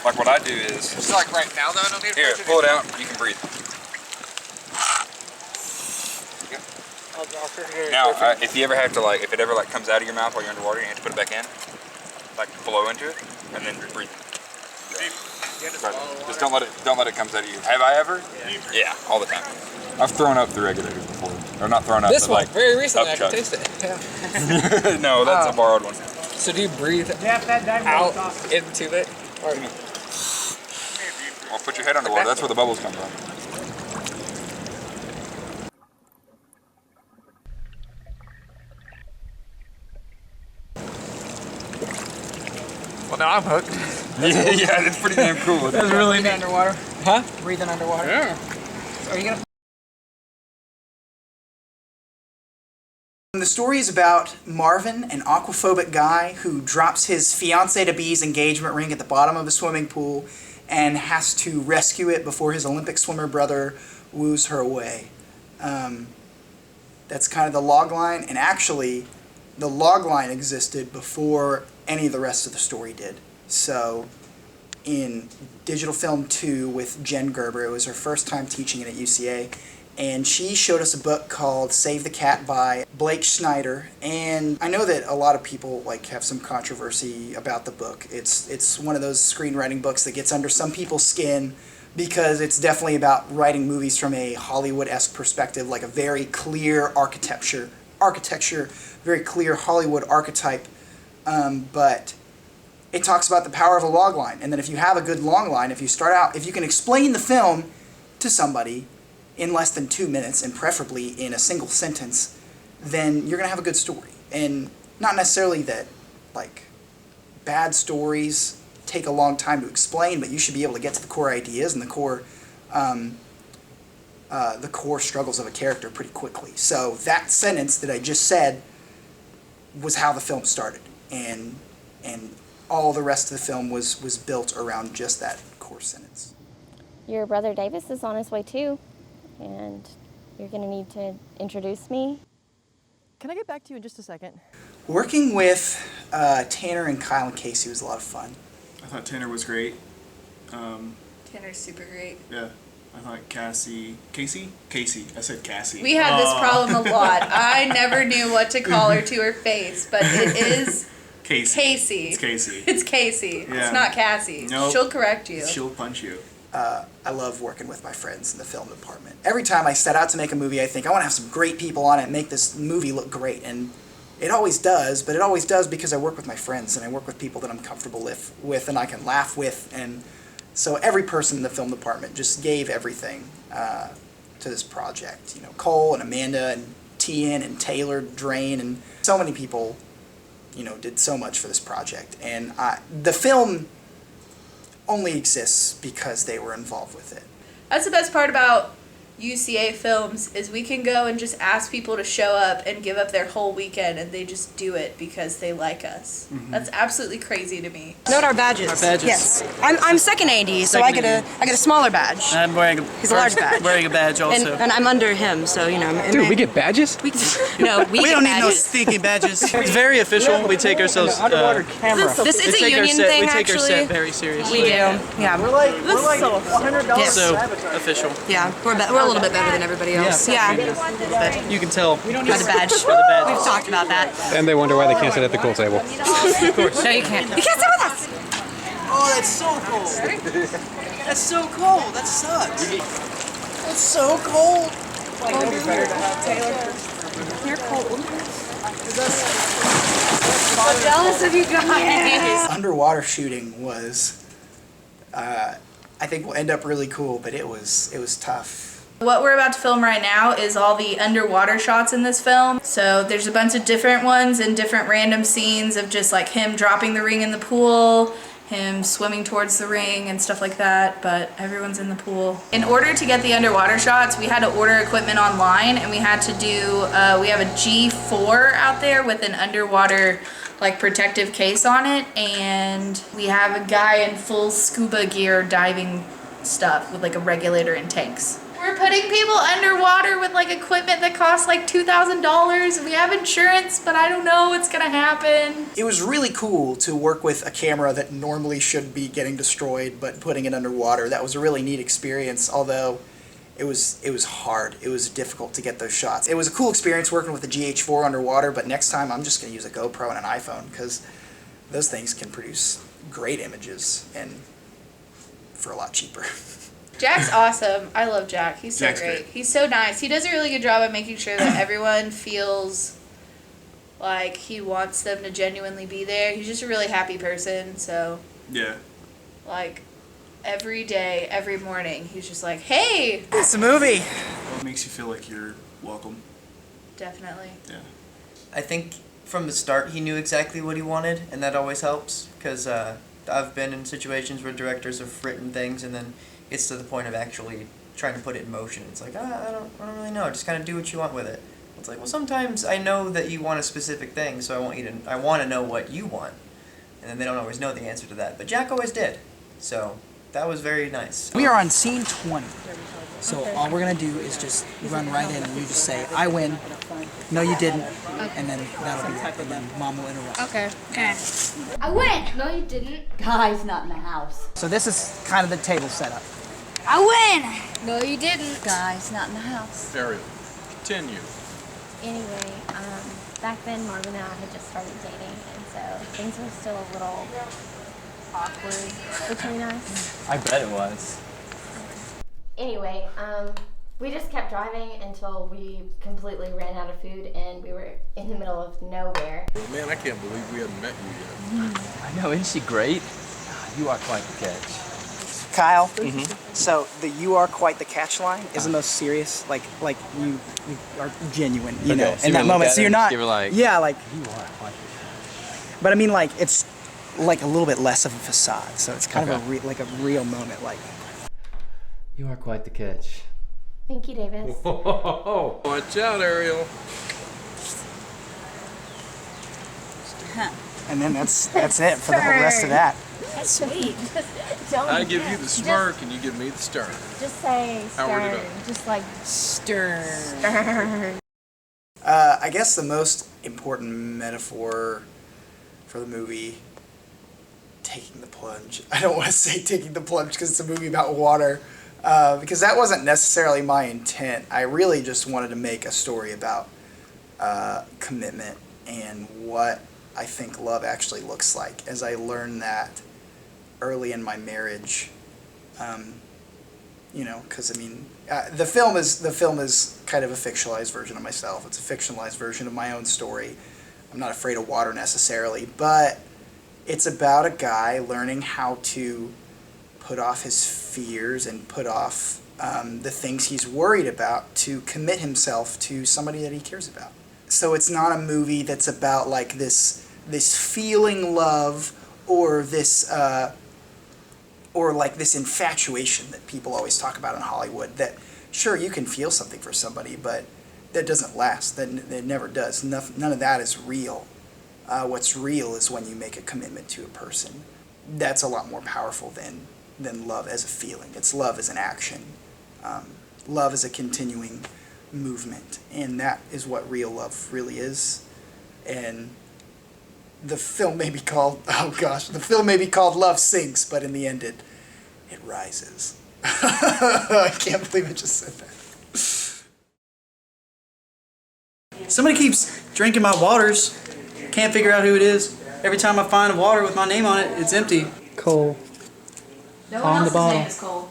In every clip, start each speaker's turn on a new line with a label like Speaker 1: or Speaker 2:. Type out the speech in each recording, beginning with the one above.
Speaker 1: Like what I do is...
Speaker 2: Just like right now though, I don't need to...
Speaker 1: Here, pull it out, you can breathe. Now, if you ever have to like, if it ever like comes out of your mouth while you're underwater, you have to put it back in, like blow into it, and then breathe. Just don't let it come out of you. Have I ever? Yeah, all the time. I've thrown up through regulators before, or not thrown up.
Speaker 3: This
Speaker 1: but
Speaker 3: one,
Speaker 1: like
Speaker 3: very recently, I can taste it. Yeah.
Speaker 1: No, that's a borrowed one.
Speaker 3: So do you breathe out into it? Or...
Speaker 1: Well, put your head underwater. That's where the bubbles come from.
Speaker 3: Well, now I'm hooked.
Speaker 1: Yeah, it's pretty damn cool.
Speaker 3: That's really neat.
Speaker 4: Underwater?
Speaker 3: Huh?
Speaker 4: Breathing underwater?
Speaker 3: Yeah.
Speaker 4: Are you gonna...
Speaker 5: The story is about Marvin, an aquaphobic guy who drops his fiancée-to-be's engagement ring at the bottom of a swimming pool and has to rescue it before his Olympic swimmer brother woos her away. That's kind of the log line, and actually the log line existed before any of the rest of the story did. So in Digital Film 2 with Jen Gerber, it was her first time teaching it at UCA, and she showed us a book called Save the Cat by Blake Schneider. And I know that a lot of people like have some controversy about the book. It's one of those screenwriting books that gets under some people's skin because it's definitely about writing movies from a Hollywood-esque perspective, like a very clear architecture, very clear Hollywood archetype. But it talks about the power of a log line, and then if you have a good long line, if you start out, if you can explain the film to somebody in less than 2 minutes, and preferably in a single sentence, then you're going to have a good story. And not necessarily that, like, bad stories take a long time to explain, but you should be able to get to the core ideas and the core struggles of a character pretty quickly. So that sentence that I just said was how the film started, and all the rest of the film was built around just that core sentence.
Speaker 6: Your brother Davis is on his way too, and you're going to need to introduce me.
Speaker 4: Can I get back to you in just a second?
Speaker 5: Working with Tanner and Kyle and Casey was a lot of fun.
Speaker 7: I thought Tanner was great.
Speaker 8: Tanner's super great.
Speaker 7: Yeah. I thought Cassie. I said Cassie.
Speaker 8: We had this problem a lot. I never knew what to call her to her face, but it is Casey.
Speaker 7: It's Casey.
Speaker 8: It's Casey.
Speaker 7: Yeah.
Speaker 8: It's not Cassie.
Speaker 7: Nope.
Speaker 8: She'll correct you.
Speaker 7: She'll punch you.
Speaker 5: I love working with my friends in the film department. Every time I set out to make a movie, I think I want to have some great people on it and make this movie look great. And it always does, but it always does because I work with my friends and I work with people that I'm comfortable with and I can laugh with. And so every person in the film department just gave everything to this project. You know, Cole and Amanda and Tian and Taylor, Drain, and so many people, you know, did so much for this project. And the film only exists because they were involved with it.
Speaker 8: That's the best part about UCA films is we can go and just ask people to show up and give up their whole weekend, and they just do it because they like us. Mm-hmm. That's absolutely crazy to me.
Speaker 4: Note our badges.
Speaker 9: Our badges.
Speaker 4: Yes. I'm second AD, so I get a smaller badge.
Speaker 9: I'm wearing
Speaker 4: He's a large badge.
Speaker 9: Wearing a badge also.
Speaker 4: And I'm under him, so you know.
Speaker 3: Dude, we get badges?
Speaker 4: We
Speaker 9: don't need no stinky badges. It's very official. We take ourselves.
Speaker 3: Underwater camera.
Speaker 4: This is a union thing,
Speaker 9: we take
Speaker 4: actually.
Speaker 9: our set very seriously.
Speaker 4: We do. Yeah.
Speaker 7: We're like $100.
Speaker 4: Yes.
Speaker 9: So official.
Speaker 4: Yeah, we're a little bit better than everybody else. Yeah.
Speaker 9: But you can tell.
Speaker 4: By the badge.
Speaker 9: By the badge.
Speaker 4: We've talked about that.
Speaker 3: And they wonder why they can't sit at the cool table.
Speaker 9: Of course.
Speaker 4: No, you can't. You can't sit with us.
Speaker 9: Oh, that's so cold. That's so cold. That sucks. That's so cold.
Speaker 4: It'd be better to have Taylor. You're cold.
Speaker 8: I'm jealous of you guys.
Speaker 5: Underwater shooting was, I think will end up really cool, but it was tough.
Speaker 8: What we're about to film right now is all the underwater shots in this film. So there's a bunch of different ones and different random scenes of just like him dropping the ring in the pool, him swimming towards the ring and stuff like that, but everyone's in the pool. In order to get the underwater shots, we had to order equipment online, and we had to do, we have a G4 out there with an underwater like protective case on it, and we have a guy in full scuba gear diving stuff with like a regulator and tanks. We're putting people underwater with like equipment that costs like $2,000. We have insurance, but I don't know what's gonna happen.
Speaker 5: It was really cool to work with a camera that normally should be getting destroyed, but putting it underwater. That was a really neat experience, although it was hard. It was difficult to get those shots. It was a cool experience working with the GH4 underwater, but next time I'm just gonna use a GoPro and an iPhone, because those things can produce great images and for a lot cheaper.
Speaker 8: Jack's awesome. I love Jack. He's so
Speaker 7: Jack's
Speaker 8: great.
Speaker 7: great.
Speaker 8: He's so nice. He does a really good job at making sure that everyone feels like he wants them to genuinely be there. He's just a really happy person. So,
Speaker 7: Yeah.
Speaker 8: like, every day, every morning, he's just like, hey!
Speaker 5: It's a movie.
Speaker 7: Well, it makes you feel like you're welcome.
Speaker 8: Definitely.
Speaker 7: Yeah.
Speaker 9: I think from the start he knew exactly what he wanted, and that always helps, because I've been in situations where directors have written things and then it's to the point of actually trying to put it in motion. It's like, I don't really know, just kind of do what you want with it. It's like, well, sometimes I know that you want a specific thing, so I want to know what you want. And then they don't always know the answer to that, but Jack always did. So that was very nice.
Speaker 5: We are on scene 20. So all we're gonna do is just run right in and you just say, I win, no you didn't, and then that'll be it, and then Mom will interrupt.
Speaker 8: Okay.
Speaker 6: I win! No, you didn't.
Speaker 2: Guy's not in the house.
Speaker 5: So this is kind of the table setup.
Speaker 6: I win! No, you didn't.
Speaker 2: Guy's not in the house.
Speaker 10: Ariel, continue.
Speaker 6: Anyway, back then Marvin and I had just started dating, and so things were still a little awkward between us.
Speaker 3: I bet it was.
Speaker 6: Anyway, we just kept driving until we completely ran out of food and we were in the middle of nowhere.
Speaker 10: Well, man, I can't believe we haven't met you yet.
Speaker 3: I know, isn't she great? You are quite the catch.
Speaker 5: Kyle, so the "you are quite the catch" line is the most serious, like you are genuine, you know,
Speaker 3: so
Speaker 5: in that moment. So you're not,
Speaker 3: give her like,
Speaker 5: yeah, like,
Speaker 3: you are quite the catch.
Speaker 5: but I mean, like, it's like a little bit less of a facade, so it's kind of like a real moment, like.
Speaker 3: You are quite the catch.
Speaker 6: Thank you, Davis.
Speaker 10: Whoa, watch out, Ariel.
Speaker 5: And then that's it for the whole rest of that.
Speaker 6: That's sweet. Don't
Speaker 10: I give you the smirk and you give me the stern.
Speaker 6: Just say
Speaker 10: Howard it
Speaker 6: stern.
Speaker 10: up.
Speaker 6: Just like stern.
Speaker 5: I guess the most important metaphor for the movie, taking the plunge. I don't want to say taking the plunge because it's a movie about water, because that wasn't necessarily my intent. I really just wanted to make a story about commitment and what I think love actually looks like. As I learned that early in my marriage, you know, because I mean, the film is kind of a fictionalized version of myself. It's a fictionalized version of my own story. I'm not afraid of water necessarily, but it's about a guy learning how to put off his fears and put off the things he's worried about to commit himself to somebody that he cares about. So it's not a movie that's about like this feeling love or this or like this infatuation that people always talk about in Hollywood. That sure, you can feel something for somebody, but that doesn't last. That never does. None of that is real. What's real is when you make a commitment to a person. That's a lot more powerful than love as a feeling. It's love as an action. Love is a continuing movement, and that is what real love really is. And the film may be called, the film may be called Love Sinks, but in the end it rises. I can't believe I just said that.
Speaker 9: Somebody keeps drinking my waters. Can't figure out who it is. Every time I find a water with my name on it, it's empty.
Speaker 5: Cole.
Speaker 8: No
Speaker 5: On
Speaker 8: one
Speaker 5: the
Speaker 8: else's
Speaker 5: bottle.
Speaker 8: name is Cole.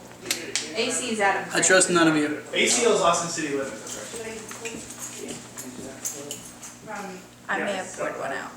Speaker 8: AC is Adam.
Speaker 9: I trust none of you.
Speaker 7: ACL's Austin City Limits, that's right.
Speaker 8: I may have poured one out.